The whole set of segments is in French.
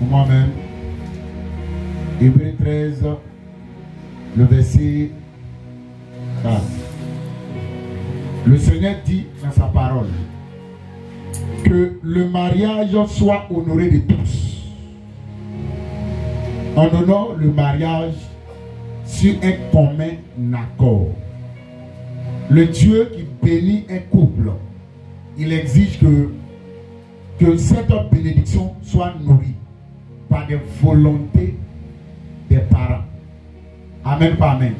moi-même. Hébreux 13, le verset 4. Le Seigneur dit dans sa parole que le mariage soit honoré de tous. On honore le mariage sur un commun accord. Le Dieu qui bénit un couple, il exige que cette bénédiction soit nourrie par des volontés des parents. Amen, pas amen.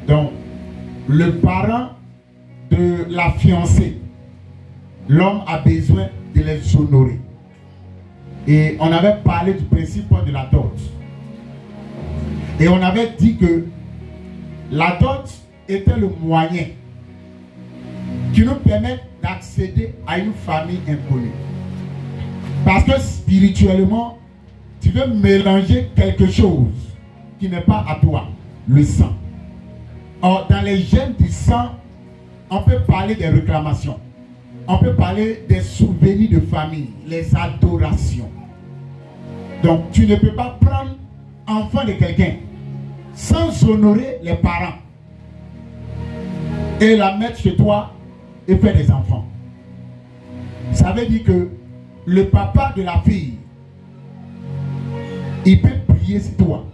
Donc, le parent de la fiancée, l'homme a besoin de les honorer. Et on avait parlé du principe de la dot. Et on avait dit que la dot était le moyen qui nous permet d'accéder à une famille inconnue. Parce que spirituellement, tu veux mélanger quelque chose qui n'est pas à toi, le sang. Or, dans les gènes du sang, on peut parler des réclamations. On peut parler des souvenirs de famille, les adorations. Donc, tu ne peux pas prendre enfant de quelqu'un sans honorer les parents et la mettre chez toi et faire des enfants. Ça veut dire que le papa de la fille, il peut prier sur toi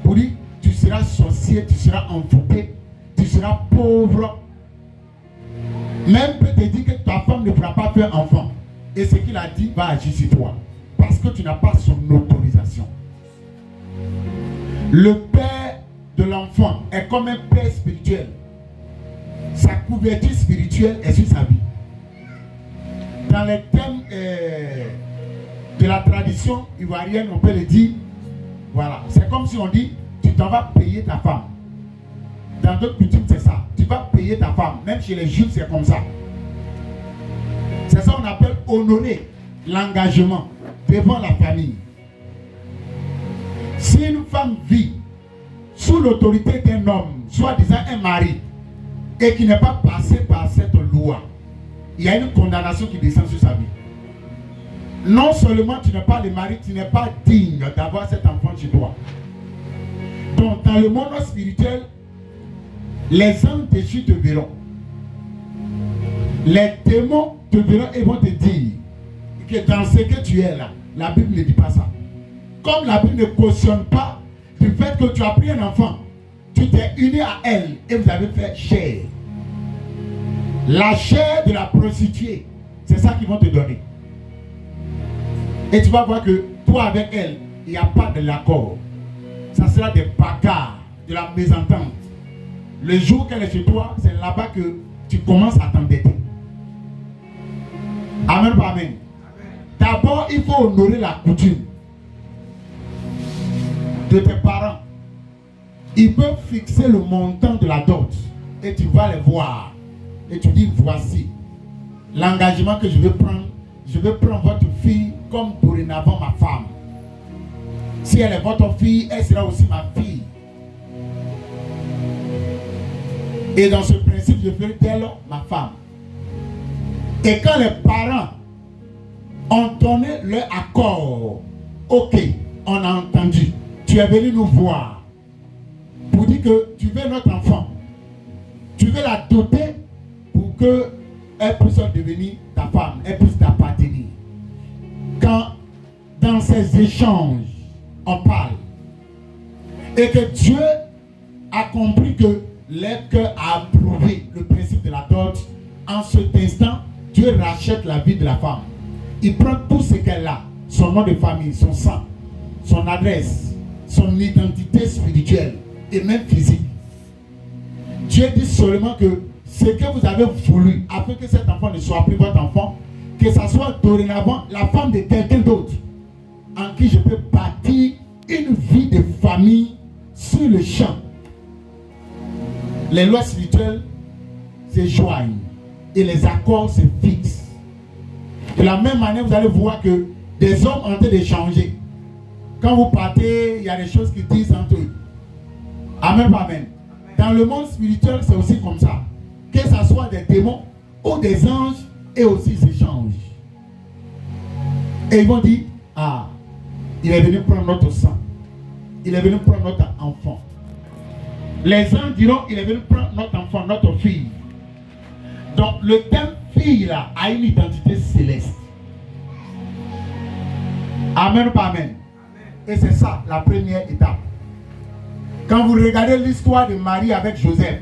pour dire tu seras sorcier, tu seras envoûté, tu seras pauvre. Même peut te dire que ta femme ne pourra pas faire enfant. Et ce qu'il a dit va agir sur toi. Parce que tu n'as pas son autorisation. Le père de l'enfant est comme un père spirituel. Sa couverture spirituelle est sur sa vie. Dans les thèmes de la tradition ivoirienne, on peut le dire, voilà, c'est comme si on dit, tu t'en vas payer ta femme. Dans d'autres coutumes, c'est ça. Tu vas payer ta femme. Même chez les juifs, c'est comme ça. C'est ça qu'on appelle honorer l'engagement devant la famille. Si une femme vit sous l'autorité d'un homme, soi-disant un mari, et qui n'est pas passé par cette loi, il y a une condamnation qui descend sur sa vie. Non seulement tu n'es pas le mari, tu n'es pas digne d'avoir cet enfant chez toi. Donc dans le monde spirituel, les anges déchus te verront. Les démons te verront et vont te dire que dans ce que tu es là, la Bible ne dit pas ça. Comme la Bible ne cautionne pas du fait que tu as pris un enfant, tu t'es uni à elle et vous avez fait chair. La chair de la prostituée, c'est ça qu'ils vont te donner. Et tu vas voir que toi avec elle, il n'y a pas de l'accord. Ça sera des bagarres, de la mésentente. Le jour qu'elle est chez toi, c'est là-bas que tu commences à t'endetter. Amen, pas amen. D'abord, il faut honorer la coutume de tes parents. Ils peuvent fixer le montant de la dot et tu vas les voir. Et tu dis, voici l'engagement que je vais prendre. Je vais prendre votre fille comme dorénavant ma femme. Si elle est votre fille, elle sera aussi ma fille. Et dans ce principe, je ferai d'elle ma femme. Et quand les parents ont donné leur accord, ok, on a entendu, tu es venu nous voir pour dire que tu veux notre enfant. Tu veux la doter pour qu'elle puisse devenir ta femme, elle puisse t'appartenir. Quand dans ces échanges, on parle, et que Dieu a compris que leur cœur a approuvé le principe de la dot, en cet instant, Dieu rachète la vie de la femme. Il prend tout ce qu'elle a, son nom de famille, son sang, son adresse, son identité spirituelle et même physique. Dieu dit seulement que ce que vous avez voulu, afin que cet enfant ne soit plus votre enfant, que ce soit dorénavant la femme de quelqu'un d'autre, en qui je peux bâtir une vie de famille sur le champ. Les lois spirituelles se joignent et les accords se fixent. De la même manière, vous allez voir que des hommes ont été d'échanger. Quand vous partez, il y a des choses qui disent entre eux. Amen, amen. Dans le monde spirituel, c'est aussi comme ça. Que ce soit des démons ou des anges, et aussi ils s'échangent. Et ils vont dire, ah, Il est venu prendre notre sang. Il est venu prendre notre enfant. Les gens diront, il est venu prendre notre enfant, notre fille. Donc le terme fille là a une identité céleste. Amen ou pas amen? Et c'est ça la première étape. Quand vous regardez l'histoire de Marie avec Joseph,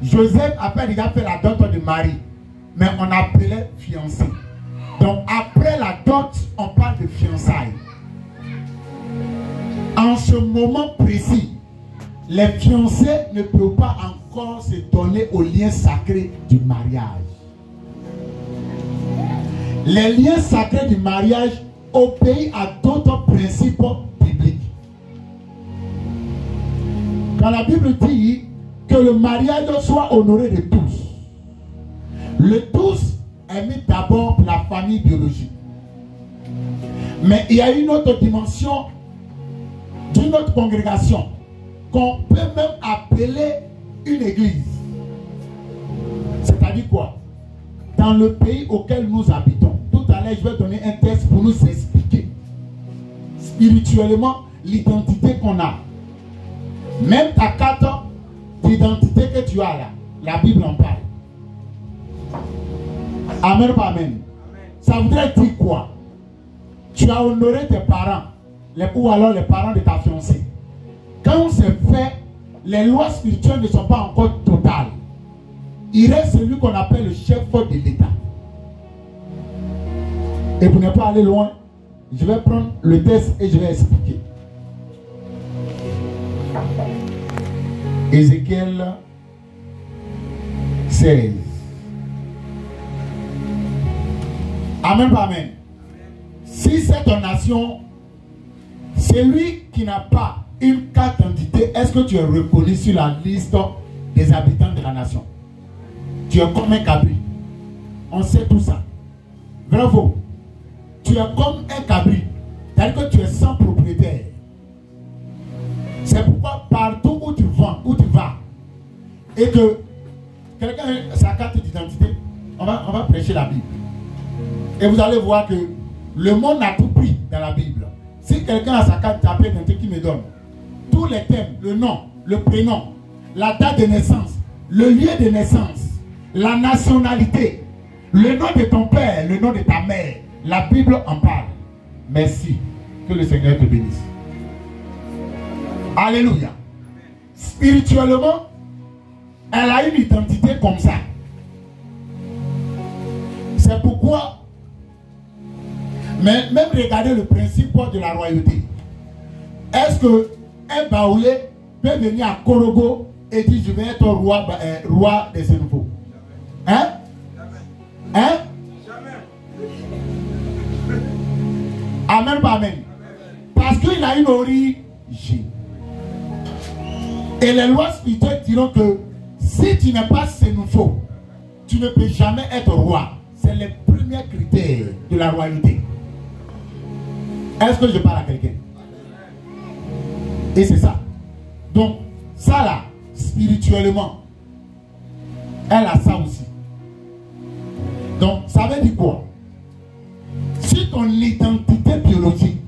Joseph avait déjà fait la dot de Marie, mais on appelait fiancée. Donc après la dot, on parle de fiançailles. En ce moment précis, les fiancés ne peuvent pas encore se donner au lien sacré du mariage. Les liens sacrés du mariage obéissent à d'autres principes bibliques. Quand la Bible dit que le mariage soit honoré de tous, le tous est mis d'abord pour la famille biologique. Mais il y a une autre dimension d'une autre congrégation qu'on peut même appeler une église. C'est-à-dire quoi? Dans le pays auquel nous habitons. Tout à l'heure, je vais donner un texte pour nous expliquer spirituellement l'identité qu'on a. Même ta carte d'identité que tu as là, la Bible en parle. Amen ou pas amen? Ça voudrait dire quoi? Tu as honoré tes parents, ou alors les parents de ta fiancée. Quand c'est fait, les lois spirituelles ne sont pas encore totales. Il reste celui qu'on appelle le chef de l'État. Et pour ne pas aller loin, je vais prendre le texte et je vais expliquer. Ézéchiel 16. Amen, amen. Si cette nation, celui qui n'a pas une carte d'identité, est-ce que tu es reconnu sur la liste des habitants de la nation? Tu es comme un cabri. On sait tout ça. Bravo. Tu es comme un cabri. C'est-à-dire que tu es sans propriétaire. C'est pourquoi partout où tu vas, et que quelqu'un a sa carte d'identité, on va prêcher la Bible. Et vous allez voir que le monde a tout pris dans la Bible. Si quelqu'un a sa carte d'identité qui me donne tous les thèmes, le nom, le prénom, la date de naissance, le lieu de naissance, la nationalité, le nom de ton père, le nom de ta mère, la Bible en parle. Merci. Que le Seigneur te bénisse. Alléluia. Spirituellement, elle a une identité comme ça. C'est pourquoi, même regardez le principe de la royauté. Est-ce que un Baoulé peut venir à Korogo et dire je vais être roi des Sénégal? Hein? Hein? Amen, pas amen. Parce qu'il a une origine. Et les lois spirituelles diront que si tu n'es pas Sénégal, tu ne peux jamais être roi. C'est les premiers critères de la royauté. Est-ce que je parle à quelqu'un? Et c'est ça. Donc, ça là, spirituellement, elle a ça aussi. Donc, ça veut dire quoi? Si ton identité biologique,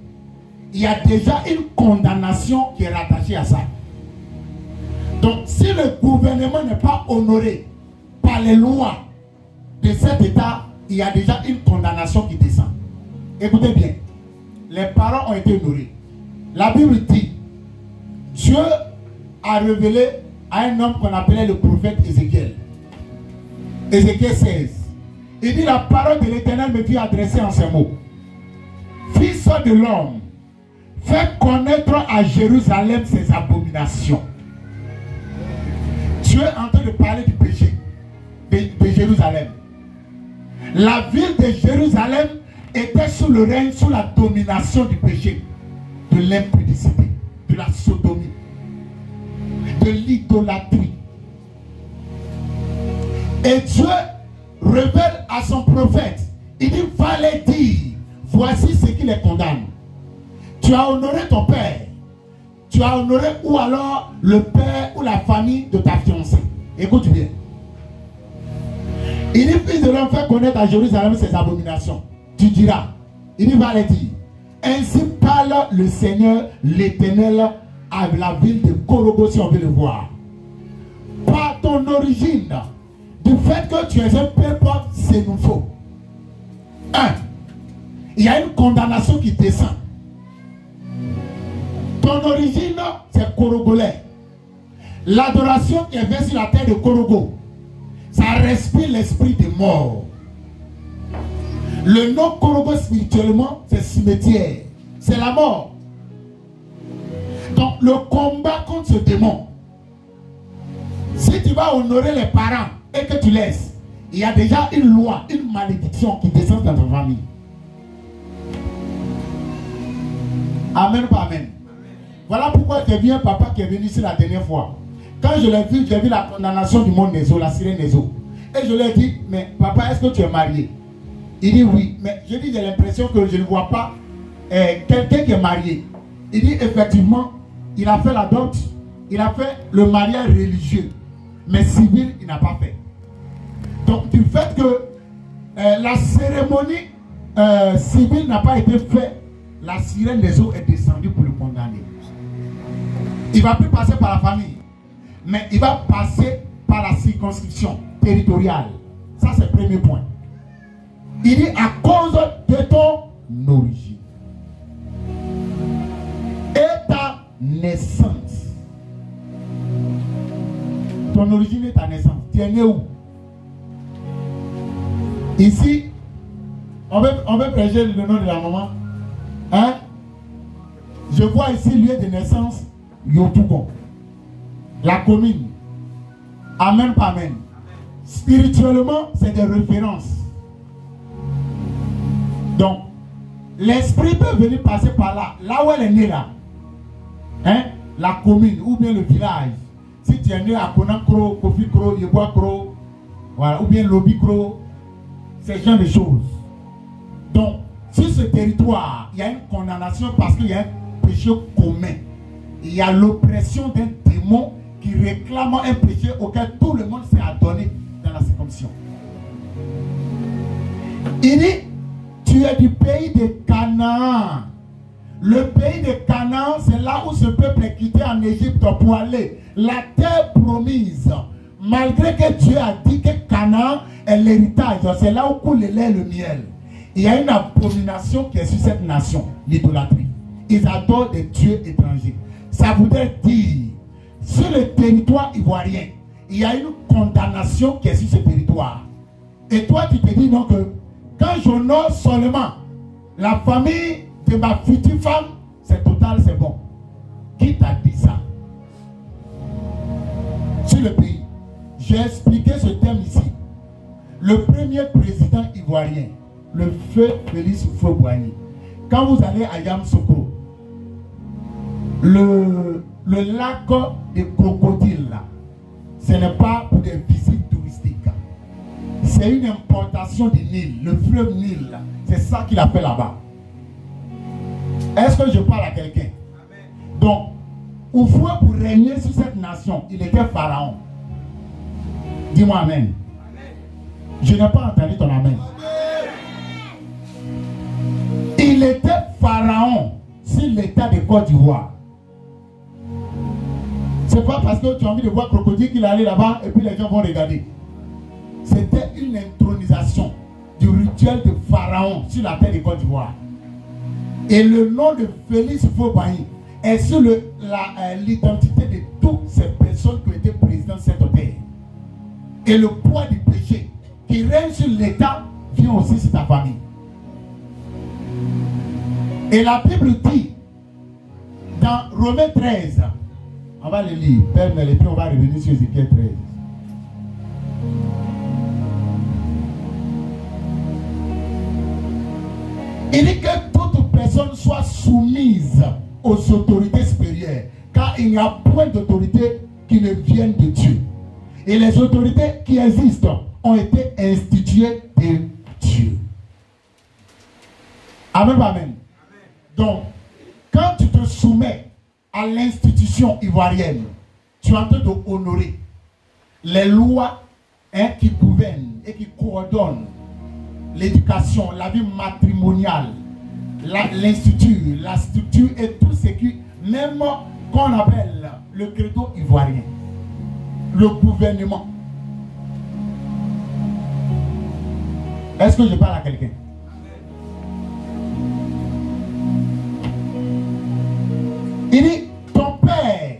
il y a déjà une condamnation qui est rattachée à ça. Donc, si le gouvernement n'est pas honoré par les lois de cet État, il y a déjà une condamnation qui descend. Écoutez bien, les parents ont été honorés. La Bible dit, Dieu a révélé à un homme qu'on appelait le prophète Ézéchiel. Ézéchiel 16. Il dit, la parole de l'Éternel me fit adresser en ces mots. Fils de l'homme, fais connaître à Jérusalem ses abominations. Dieu est en train de parler du péché de Jérusalem. La ville de Jérusalem était sous le règne, sous la domination du péché, de l'impudicité, de la sodomie, de l'idolâtrie. Et Dieu révèle à son prophète, il dit, va les dire, voici ce qui les condamne. Tu as honoré ton père, tu as honoré ou alors le père ou la famille de ta fiancée. Écoute bien. Il dit, fils de l'homme, fais connaître à Jérusalem ses abominations. Tu diras, il dit, va les dire, Ainsi parle le Seigneur, l'Éternel, à la ville de Korogo, si on veut le voir. Par ton origine, du fait que tu es un peuple xénophobe. Il y a une condamnation qui descend. Ton origine, c'est Korogolais. L'adoration qui est faite sur la terre de Korogo, ça respire l'esprit des morts. Le nom Korogo spirituellement, c'est cimetière. C'est la mort. Donc le combat contre ce démon, si tu vas honorer les parents et que tu laisses, il y a déjà une loi, une malédiction qui descend dans ta famille. Amen, pas amen. Voilà pourquoi j'ai vu un papa qui est venu ici la dernière fois. Quand je l'ai vu, j'ai vu la condamnation du monde Nézo, la sirène Nézo. Et je lui ai dit, mais papa, est-ce que tu es marié? Il dit oui. Mais je dis, j'ai l'impression que je ne vois pas quelqu'un qui est marié. Il dit, effectivement, il a fait la dot, il a fait le mariage religieux. Mais civil, il n'a pas fait. Donc, du fait que la cérémonie civile n'a pas été faite, la sirène des eaux est descendue pour le condamner. Il ne va plus passer par la famille, mais il va passer par la circonscription territoriale. Ça, c'est le premier point. Il dit à cause de ton origine et ta naissance. Ton origine et ta naissance. Tu es né où? Ici, on veut prêcher le nom de la maman. Hein? Je vois ici lieu de naissance Yotougon. La commune. Amen, pas amen. Spirituellement, c'est des références. Donc, l'esprit peut venir passer par là. Là où elle est née là. Hein? La commune ou bien le village. Si tu es né à Konankro, Kofi Kro, Yeboa Kro, voilà, ou bien Lobi Kro, c'est ce genre de choses. Donc, sur ce territoire, il y a une condamnation parce qu'il y a un péché commun. Il y a l'oppression d'un démon qui réclame un péché auquel tout le monde s'est adonné dans la circoncision. Il dit, tu es du pays de Canaan. Le pays de Canaan, c'est là où ce peuple est quitté en Égypte pour aller. La terre promise. Malgré que Dieu a dit que Canaan est l'héritage, c'est là où coule le lait et le miel. Il y a une abomination qui est sur cette nation, l'idolâtrie. Ils adorent des dieux étrangers. Ça voudrait dire, sur le territoire ivoirien, il y a une condamnation qui est sur ce territoire. Et toi, tu te dis donc que quand j'honore seulement la famille de ma future femme, c'est total, c'est bon. Qui t'a dit ça? Sur le pays. J'ai expliqué ce thème ici. Le premier président ivoirien, le feu Félix Houphouët-Boigny, quand vous allez à Yamoussoukro, le lac des crocodiles là, ce n'est pas pour des visites touristiques. C'est une importation du Nil, le fleuve Nil. C'est ça qu'il a fait là-bas. Est-ce que je parle à quelqu'un? Donc, Houphouët, pour régner sur cette nation, il était pharaon. Dis-moi amen. Je n'ai pas entendu ton amen. Il était pharaon sur l'état de Côte d'Ivoire. C'est pas parce que tu as envie de voir crocodile qu'il allait là-bas et puis les gens vont regarder. C'était une intronisation du rituel de pharaon sur la terre de Côte d'Ivoire. Et le nom de Félix Houphouët-Boigny est sur l'identité de toutes ces personnes qui ont été présidents de cette terre. Et le poids du péché qui règne sur l'État vient aussi sur ta famille. Et la Bible dit dans Romains 13, on va le lire, Père, et puis on va revenir sur Ézéchiel 13. Il dit que toute personne soit soumise aux autorités supérieures, car il n'y a point d'autorité qui ne vienne de Dieu. Et les autorités qui existent ont été instituées de Dieu. Amen, amen. Donc, quand tu te soumets à l'institution ivoirienne, tu es en train d'honorer les lois qui gouvernent et qui coordonnent l'éducation, la vie matrimoniale, l'institut, la structure et tout ce qui, même qu'on appelle le credo ivoirien, le gouvernement. Est-ce que je parle à quelqu'un? Il dit, ton père,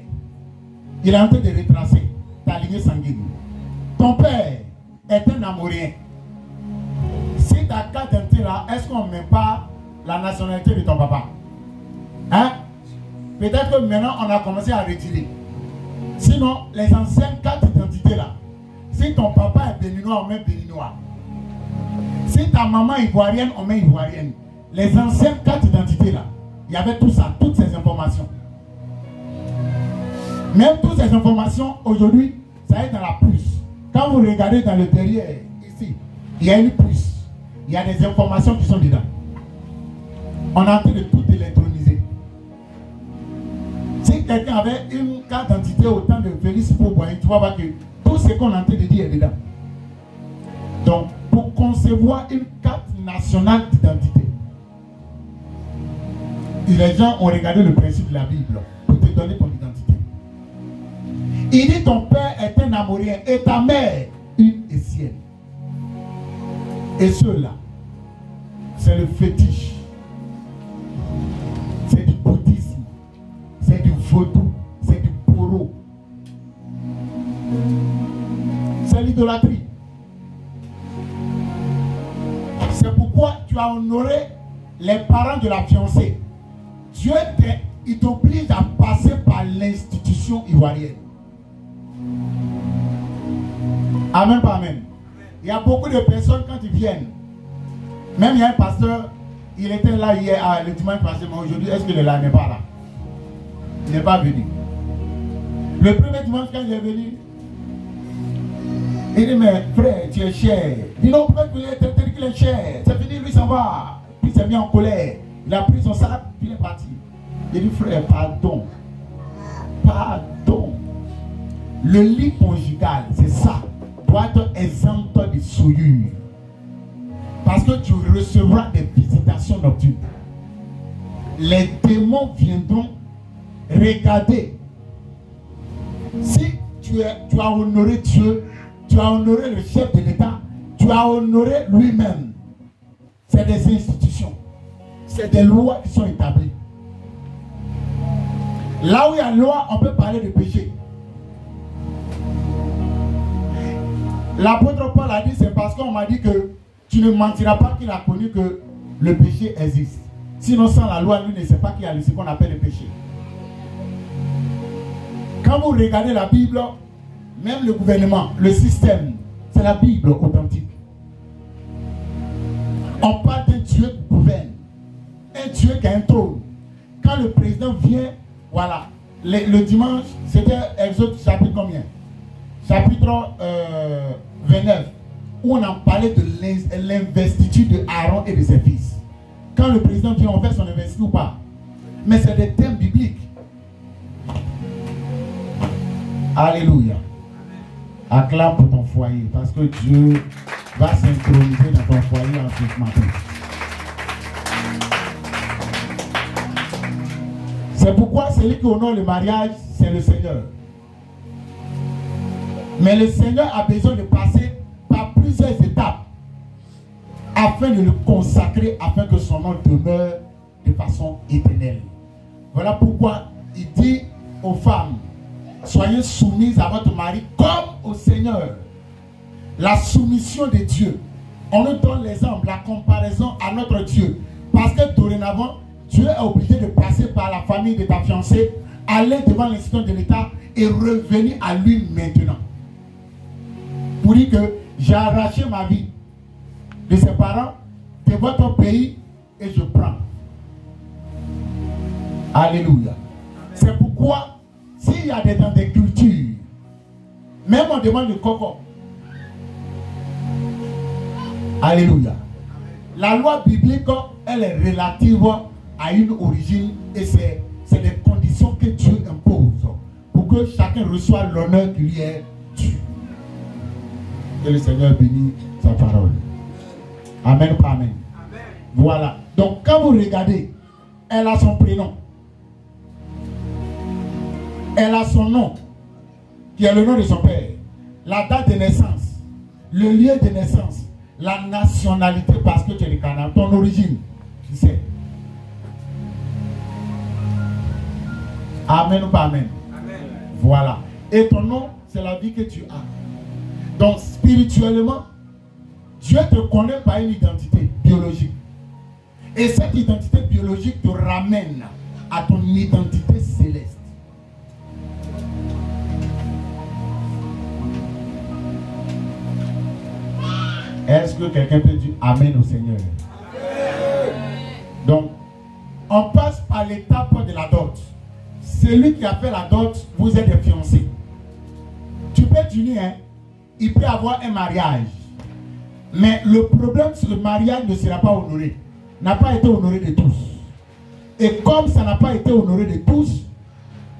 il est en train de retracer ta lignée sanguine. Ton père est un Amorien. Si ta carte d'identité là, est-ce qu'on ne met pas la nationalité de ton papa? Hein? Peut-être que maintenant on a commencé à retirer. Sinon, les anciennes cartes d'identité là, si ton papa est béninois, on met béninois. Si ta maman est ivoirienne, on met ivoirienne. Les anciennes cartes d'identité là, il y avait tout ça, toutes ces informations. Même toutes ces informations, aujourd'hui, ça est dans la puce. Quand vous regardez dans le derrière, ici, il y a une puce. Il y a des informations qui sont dedans. On est en train de tout électroniser. Si quelqu'un avait une carte d'identité au temps de Félix Fauboy, tu vas voir que tout ce qu'on est en train de dire est dedans. Donc, pour concevoir une carte nationale d'identité, les gens ont regardé le principe de la Bible pour te donner ton identité. Il dit ton père est un Amorien et ta mère une Essienne. Et ceux-là, c'est le fétiche. C'est du bouddhisme. C'est du vaudou. C'est du poro. C'est l'idolâtrie. C'est pourquoi tu as honoré les parents de la fiancée. Dieu il t'oblige à passer par l'institution ivoirienne. Amen, pas amen. Il y a beaucoup de personnes quand ils viennent. Même il y a un pasteur, il était là hier, le dimanche passé, mais aujourd'hui, est-ce qu'il est là? Il n'est pas là. Il n'est pas venu. Le premier dimanche, quand il est venu, il dit, mais frère, tu es cher. Il dit, non, pourquoi tu es qu'il est cher? C'est fini, lui s'en va. Puis il s'est mis en colère. Il a pris son sac, puis il est parti. Il dit, frère, pardon. Pardon. Le lit conjugal, c'est ça, doit être exempt de souillure. Parce que tu recevras des visitations nocturnes. Les démons viendront regarder. Si tu as honoré Dieu, tu as honoré le chef de l'État, tu as honoré lui-même. C'est des institutions. C'est des lois qui sont établies. Là où il y a loi, on peut parler de péché. L'apôtre Paul a dit, c'est parce qu'on m'a dit que tu ne mentiras pas qu'il a connu que le péché existe. Sinon, sans la loi, lui ne sait pas qu'il y a ce qu'on appelle le péché. Quand vous regardez la Bible, même le gouvernement, le système, c'est la Bible authentique. On parle d'un Dieu qui gouverne, un Dieu qui a un trône. Quand le président vient, voilà, le dimanche, c'était Exode chapitre combien? Chapitre 29, où on en parlait de l'investiture de Aaron et de ses fils. Quand le président vient, on fait son investiture ou pas? Mais c'est des thèmes bibliques. Alléluia. Acclame pour ton foyer, parce que Dieu va s'introniser dans ton foyer en ce matin. C'est pourquoi celui qui honore le mariage, c'est le Seigneur. Mais le Seigneur a besoin de passer par plusieurs étapes afin de le consacrer, afin que son nom demeure de façon éternelle. Voilà pourquoi il dit aux femmes, soyez soumises à votre mari comme au Seigneur. La soumission de Dieu. On nous donne l'exemple, la comparaison à notre Dieu. Parce que dorénavant, Dieu est obligé de passer par la famille de ta fiancée, aller devant l'institution de l'État et revenir à lui maintenant. Pour dire que j'ai arraché ma vie de ses parents, de votre pays, et je prends. Alléluia. C'est pourquoi, s'il y a dans des cultures, même on demande le coco. Alléluia. La loi biblique, elle est relative à une origine et c'est des conditions que Dieu impose pour que chacun reçoive l'honneur qui lui est dû. Que le Seigneur bénisse sa parole. Amen, pas amen. Voilà. Donc quand vous regardez, elle a son prénom. Elle a son nom, qui est le nom de son père. La date de naissance, le lieu de naissance, la nationalité, parce que tu es du Canada, ton origine, tu sais. Amen ou pas amen? Amen. Voilà. Et ton nom, c'est la vie que tu as. Donc, spirituellement, Dieu te connaît par une identité biologique. Et cette identité biologique te ramène à ton identité céleste. Est-ce que quelqu'un peut dire Amen au Seigneur? Amen. Donc, on passe par l'étape de la dot. Celui qui a fait la dot, vous êtes des fiancés. Tu peux t'unir, hein? Il peut avoir un mariage. Mais le problème, c'est que le mariage ne sera pas honoré. N'a pas été honoré de tous. Et comme ça n'a pas été honoré de tous,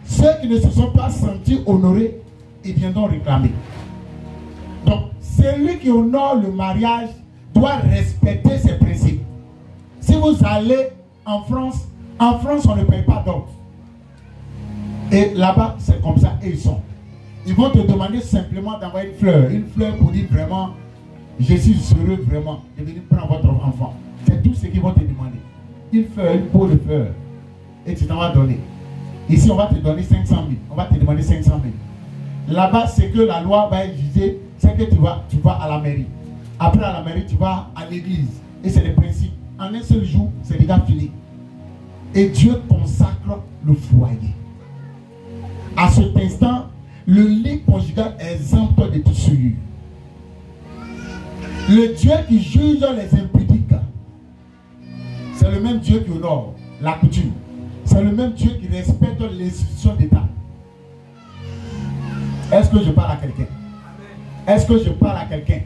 ceux qui ne se sont pas sentis honorés, ils viendront réclamer. Donc, celui qui honore le mariage doit respecter ses principes. Si vous allez en France on ne paye pas dot. Et là-bas, c'est comme ça, et ils sont. Ils vont te demander simplement d'envoyer une fleur pour dire vraiment, je suis heureux vraiment de venir prendre votre enfant. C'est tout ce qu'ils vont te demander. Une fleur, une peau de fleur. Et tu t'en vas donner. Ici, on va te donner 500 000. On va te demander 500 000. Là-bas, c'est que la loi va exiger, c'est que tu vas à la mairie. Après, à la mairie, tu vas à l'église. Et c'est le principe. En un seul jour, c'est déjà fini. Et Dieu consacre le foyer. À cet instant, le lit conjugal est exempt de toute souillure. Le Dieu qui juge les impudiques, c'est le même Dieu qui honore la coutume. C'est le même Dieu qui respecte les institutions d'État. Est-ce que je parle à quelqu'un? Est-ce que je parle à quelqu'un?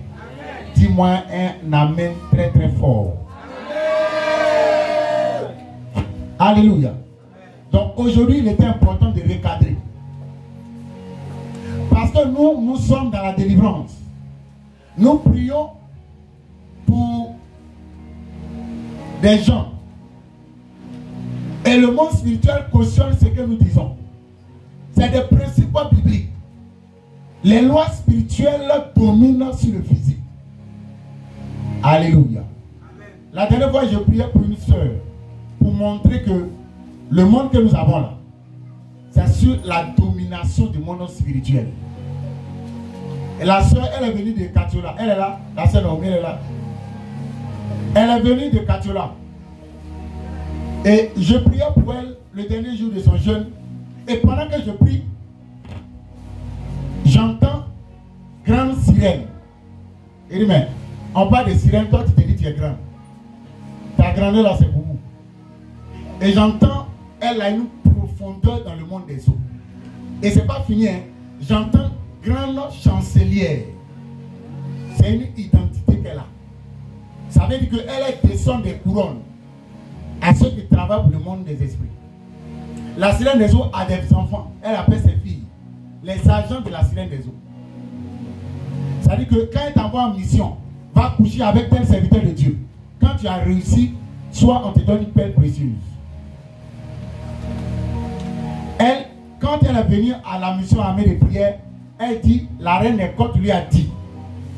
Dis-moi un amen très très fort. Amen. Alléluia. Donc aujourd'hui, il était important de recadrer. Parce que nous sommes dans la délivrance. Nous prions pour des gens. Et le monde spirituel cautionne ce que nous disons. C'est des principes bibliques. Les lois spirituelles dominent sur le physique. Alléluia. Amen. La dernière fois, je priais pour une soeur pour montrer que le monde que nous avons là, c'est sur la domination du monde spirituel. Et la soeur, elle est venue de Katiola. Elle est là. La soeur Naomi, elle est là. Elle est venue de Katiola. Et je priais pour elle le dernier jour de son jeûne. Et pendant que je prie, j'entends grande sirène. Il dit, mais on parle de sirène, toi tu te dis tu es grand. Ta grandeur là c'est pour vous. Et j'entends, elle a une profondeur dans le monde des eaux. Et c'est pas fini, hein. J'entends grande chancelière. C'est une identité qu'elle a. Ça veut dire qu'elle descend des couronnes à ceux qui travaillent pour le monde des esprits. La sirène des eaux a des enfants. Elle appelle ses filles les agents de la sirène des eaux. Ça veut dire que quand elle t'envoie en mission, va coucher avec tel serviteur de Dieu. Quand tu as réussi, soit on te donne une perle précieuse. Elle, quand elle est venue à la mission armée de prière, elle dit, la reine des côtes lui a dit,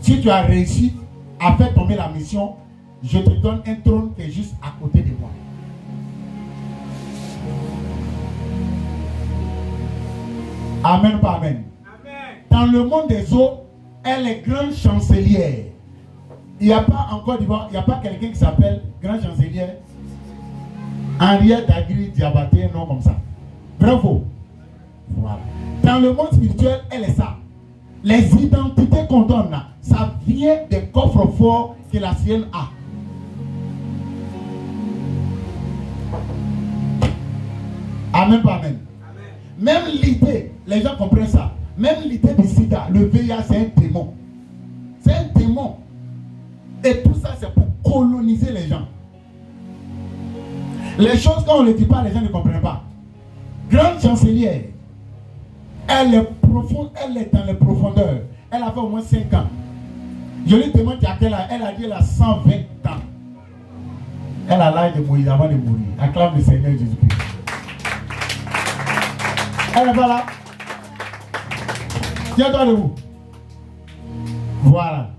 si tu as réussi à faire tomber la mission, je te donne un trône qui est juste à côté de moi. Amen, pas amen. Amen. Dans le monde des eaux, elle est grande chancelière. Il n'y a pas encore, il n'y a pas quelqu'un qui s'appelle grande chancelière Henriette Agri Diabaté, un nom comme ça. Bravo. Voilà. Dans le monde spirituel, elle est ça. Les identités qu'on donne là, ça vient des coffres forts que la sienne a. Amen, pas amen. Même l'idée, les gens comprennent ça. Même l'idée du sida, le VIH, c'est un démon. C'est un démon. Et tout ça, c'est pour coloniser les gens. Les choses, quand on ne les dit pas, les gens ne comprennent pas. Grande chancelière, elle est profonde, elle est dans les profondeurs. Elle a fait au moins 5 ans. Je lui demande à quel âge. Elle a dit qu'elle a 120 ans. Elle a l'âge de Moïse avant de mourir. Acclame le Seigneur Jésus-Christ. Elle n'est pas là. Tiens-toi debout. Voilà.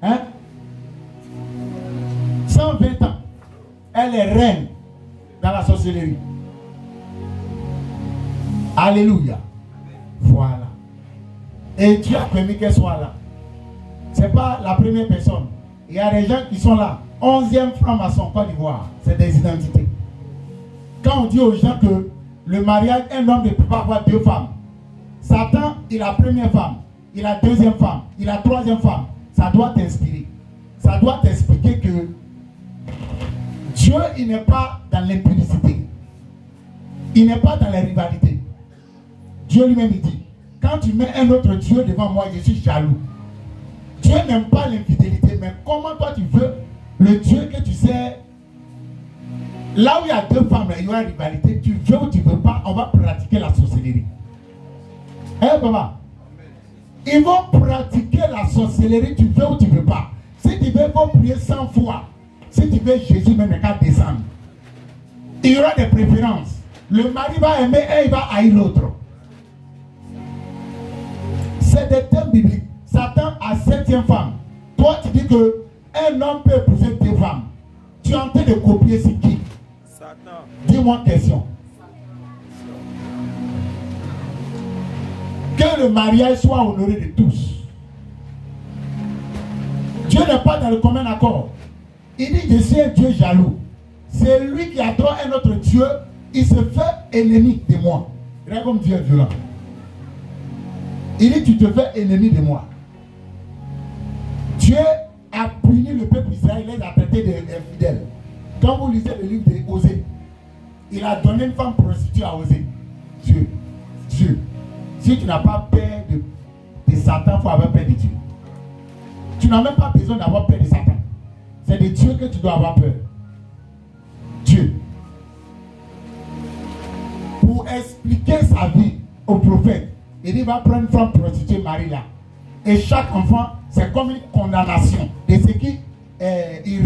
Hein? 120 ans. Elle est reine dans la sorcellerie. Alléluia. Voilà. Et Dieu a permis qu'elle soit là. Ce n'est pas la première personne. Il y a des gens qui sont là. 11e franc-maçon Côte d'Ivoire. C'est des identités. Quand on dit aux gens que le mariage, un homme ne peut pas avoir 2 femmes. Satan, il a première femme. Il a deuxième femme. Il a troisième femme. Ça doit t'inspirer. Ça doit t'expliquer que Dieu, il n'est pas dans l'impudicité. Il n'est pas dans la rivalité. Dieu lui-même dit, quand tu mets un autre Dieu devant moi, je suis jaloux. Dieu n'aime pas l'infidélité, mais comment toi tu veux le Dieu que tu sais, là où il y a 2 femmes, il y aura une rivalité, tu veux ou tu ne veux pas, on va pratiquer la sorcellerie. Hein, papa? Ils vont pratiquer la sorcellerie, tu veux ou tu ne veux pas. Si tu veux, il faut prier 100 fois. Si tu veux, Jésus même qu'à descendre. Il y aura des préférences. Le mari va aimer et il va haïr l'autre. C'est des thèmes bibliques. Satan a 7e femme. Toi, tu dis que un homme peut épouser 2 femmes. Tu es en train de copier ce qui? Satan. Dis-moi une question. Que le mariage soit honoré de tous. Dieu n'est pas dans le commun accord. Il dit, je suis un Dieu jaloux. C'est lui qui adore un autre Dieu. Il se fait ennemi de moi. Regarde comme Dieu est violent. Il dit, tu te fais ennemi de moi. Dieu a puni le peuple Israël, il les a traités d'infidèles. Quand vous lisez le livre d'Osée, il a donné une femme prostituée à Osée. Dieu. Si tu n'as pas peur de Satan, il faut avoir peur de Dieu. Tu n'as même pas besoin d'avoir peur de Satan. C'est de Dieu que tu dois avoir peur. Dieu. Pour expliquer sa vie au prophète, il va prendre une femme prostituée, Marie-là. Et chaque enfant, c'est comme une condamnation de ce qu'il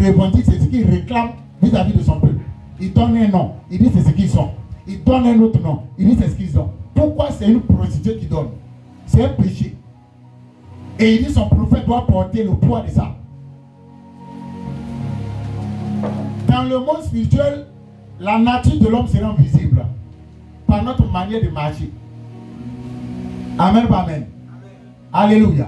revendique, c'est ce qu'il réclame vis-à-vis de son peuple. Il donne un nom, il dit c'est ce qu'ils sont. Il donne un autre nom, il dit c'est ce qu'ils ont. Pourquoi c'est une prostituée qui donne? C'est un péché. Et il dit son prophète doit porter le poids de ça. Dans le monde spirituel, la nature de l'homme sera visible par notre manière de marcher. Amen, amen. Alléluia.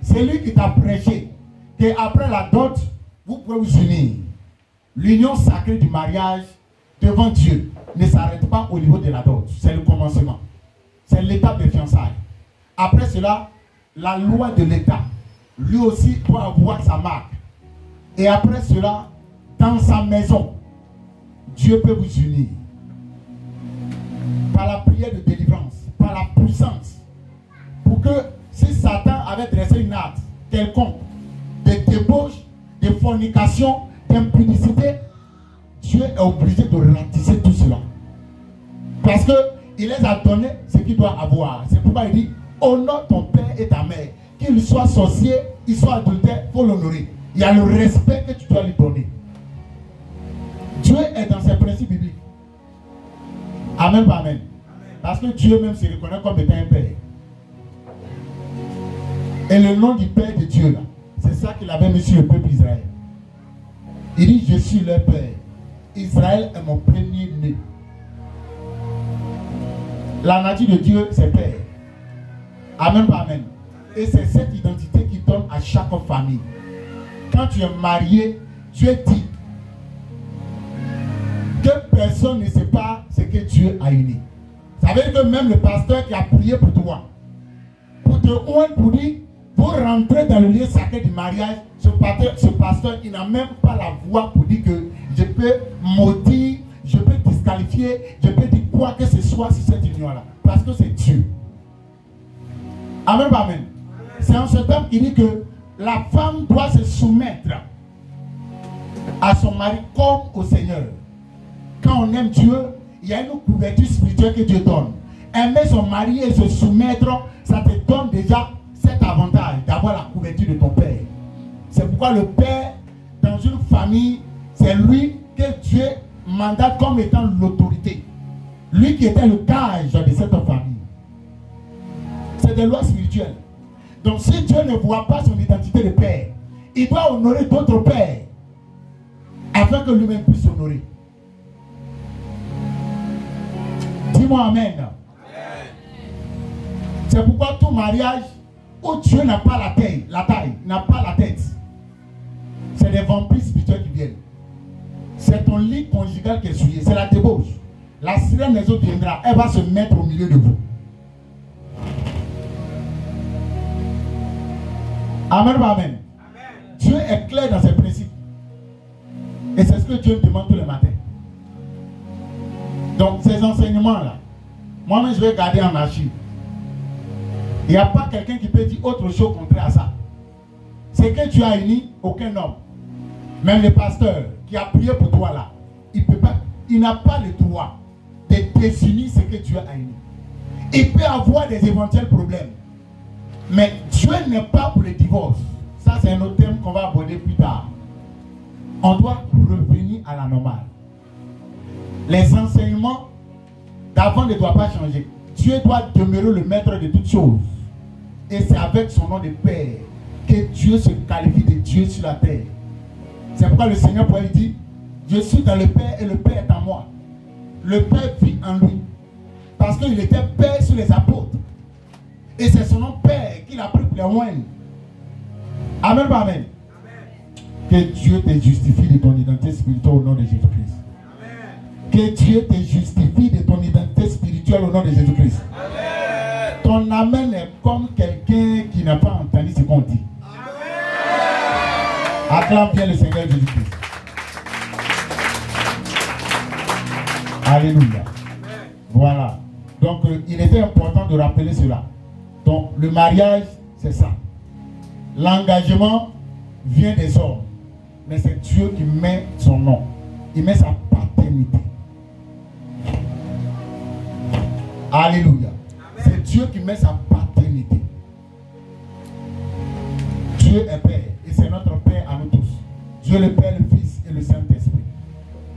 C'est lui qui t'a prêché qu'après la dot, vous pouvez vous unir. L'union sacrée du mariage devant Dieu ne s'arrête pas au niveau de la dot. C'est le commencement. C'est l'étape de fiançailles. Après cela, la loi de l'État, lui aussi doit avoir sa marque. Et après cela, dans sa maison, Dieu peut vous unir. Par la prière de délivrance, par la puissance. Pour que si Satan avait dressé une arme quelconque de débauche, de fornication, d'impudicité, Dieu est obligé de ratisser tout cela. Parce qu'il les a donné ce qu'il doit avoir. C'est pourquoi il dit, honore ton père et ta mère. Qu'il soit sorcier, qu'il soit adultère, il faut l'honorer. Il y a le respect que tu dois lui donner. Dieu est dans ses principes bibliques. Amen, amen. Parce que Dieu même se reconnaît comme étant un père. Et le nom du Père de Dieu, là, c'est ça qu'il avait mis sur le peuple Israël. Il dit, je suis leur Père. Israël est mon premier-né. La nature de Dieu, c'est Père. Amen, amen. Et c'est cette identité qui donne à chaque famille. Quand tu es marié, Dieu dit que personne ne sait pas ce que Dieu a uni. Ça veut dire que même le pasteur qui a prié pour toi, pour te oindre, pour dire, pour rentrer dans le lieu sacré du mariage, ce pasteur, il n'a même pas la voix pour dire que je peux maudire, je peux disqualifier, je peux dire quoi que ce soit sur cette union-là. Parce que c'est Dieu. Amen, amen. C'est en ce temps qu'il dit que la femme doit se soumettre à son mari comme au Seigneur. Quand on aime Dieu, il y a une couverture spirituelle que Dieu donne. Aimer son mari et se soumettre, ça te donne déjà cet avantage d'avoir la couverture de ton père. C'est pourquoi le père, dans une famille, c'est lui que Dieu mandate comme étant l'autorité. Lui qui était le gage de cette famille. C'est des lois spirituelles. Donc si Dieu ne voit pas son identité de père, il doit honorer d'autres pères afin que lui-même puisse honorer. Dis-moi amen. C'est pourquoi tout mariage où Dieu n'a pas la taille, n'a pas la tête, c'est des vampires spirituels qui viennent. C'est ton lit conjugal qui est souillé, c'est la débauche. La sirène des autres viendra, elle va se mettre au milieu de vous. Amen, amen. Dieu est clair dans ses principes. Et c'est ce que Dieu demande tous les matins. Donc ces enseignements-là, moi-même je vais garder en archive. Il n'y a pas quelqu'un qui peut dire autre chose contraire à ça. C'est que tu as uni aucun homme. Même le pasteur qui a prié pour toi là, il n'a pas le droit de désunir ce que Dieu a uni. Il peut avoir des éventuels problèmes. Mais Dieu n'est pas pour le divorce. Ça c'est un autre thème qu'on va aborder plus tard. On doit revenir à la normale. Les enseignements d'avant ne doivent pas changer. Dieu doit demeurer le maître de toutes choses. Et c'est avec son nom de Père que Dieu se qualifie de Dieu sur la terre. C'est pourquoi le Seigneur pourrait lui dire, je suis dans le Père et le Père est en moi. Le Père vit en lui. Parce qu'il était Père sur les apôtres. Et c'est son nom Père qu'il a pris pour les moines. Amen, amen. Que Dieu te justifie de ton identité spirituelle au nom de Jésus-Christ. Que Dieu te justifie de ton identité spirituelle au nom de Jésus-Christ. Ton amen est comme quelqu'un qui n'a pas entendu ce qu'on dit. Acclame bien le Seigneur Jésus-Christ. Alléluia. Voilà. Donc il était important de rappeler cela. Donc le mariage, c'est ça. L'engagement vient des hommes. Mais c'est Dieu qui met son nom. Il met sa paternité. Alléluia. C'est Dieu qui met sa paternité. Dieu est Père. Et c'est notre Père à nous tous. Dieu le Père, le Fils et le Saint-Esprit.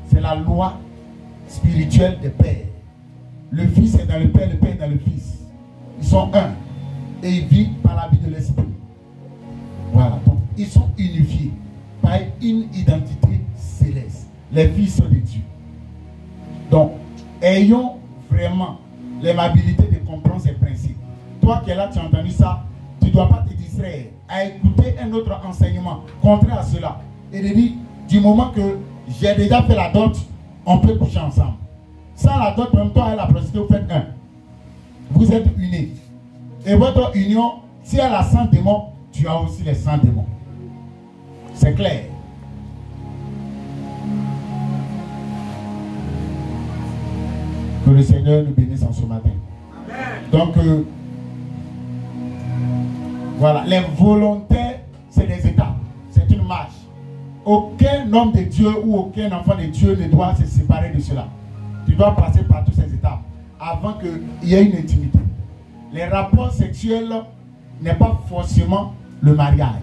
C'est la loi spirituelle des pères. Le Fils est dans le Père est dans le Fils. Ils sont un. Et ils vivent par la vie de l'Esprit. Voilà. Donc, ils sont unifiés par une identité céleste. Les fils de Dieu. Donc, ayons vraiment l'aimabilité de comprendre ces principes. Toi qui es là, tu as entendu ça, tu ne dois pas te distraire à écouter un autre enseignement contraire à cela. Et de dire, du moment que j'ai déjà fait la dot, on peut coucher ensemble. Sans la dot, même toi et la prostituée, vous faites un. Vous êtes unis. Et votre union, si elle a 100 démons, tu as aussi les 100 démons. C'est clair. Que le Seigneur nous bénisse en ce matin. Amen. Donc, voilà, les volontaires, c'est des étapes. C'est une marche. Aucun homme de Dieu ou aucun enfant de Dieu ne doit se séparer de cela. Tu dois passer par toutes ces étapes avant qu'il y ait une intimité. Les rapports sexuels n'est pas forcément le mariage.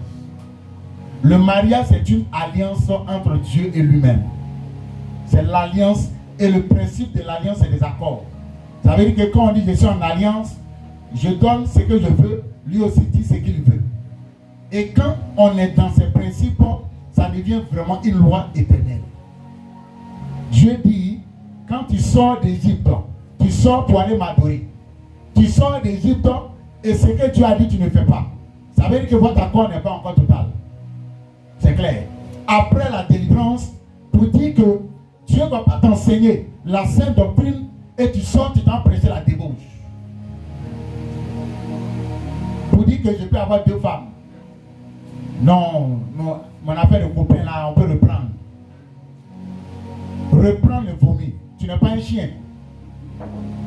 Le mariage, c'est une alliance entre Dieu et lui-même. C'est l'alliance et le principe de l'alliance, c'est des accords. Ça veut dire que quand on dit je suis en alliance, je donne ce que je veux, lui aussi dit ce qu'il veut. Et quand on est dans ces principes, ça devient vraiment une loi éternelle. Dieu dit, quand tu sors d'Égypte, tu sors pour aller m'adorer. Tu sors d'Égypte et ce que Dieu a dit, tu ne fais pas. Ça veut dire que votre accord n'est pas encore total. C'est clair. Après la délivrance, pour dire que Dieu ne va pas t'enseigner la sainte doctrine et tu sors, tu t'en prêches la débauche. Pour dire que je peux avoir 2 femmes. Non, non, mon affaire de copain là, on peut reprendre. Reprendre le vomi. Tu n'es pas un chien.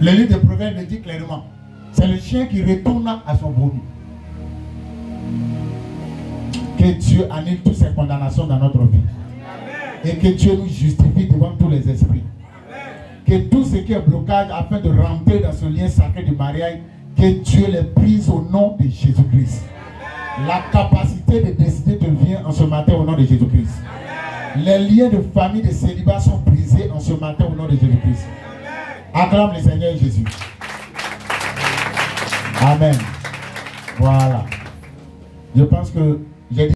Le livre de Proverbes le dit clairement. C'est le chien qui retourne à son vomi. Que Dieu annule toutes ces condamnations dans notre vie. Et que Dieu nous justifie devant tous les esprits. Que tout ce qui est blocage afin de rentrer dans ce lien sacré du mariage, que Dieu les brise au nom de Jésus-Christ. La capacité de décider te vient en ce matin au nom de Jésus-Christ. Les liens de famille, de célibat sont brisés en ce matin au nom de Jésus-Christ. Acclame le Seigneur Jésus. Amen. Voilà. Je pense que j'ai dit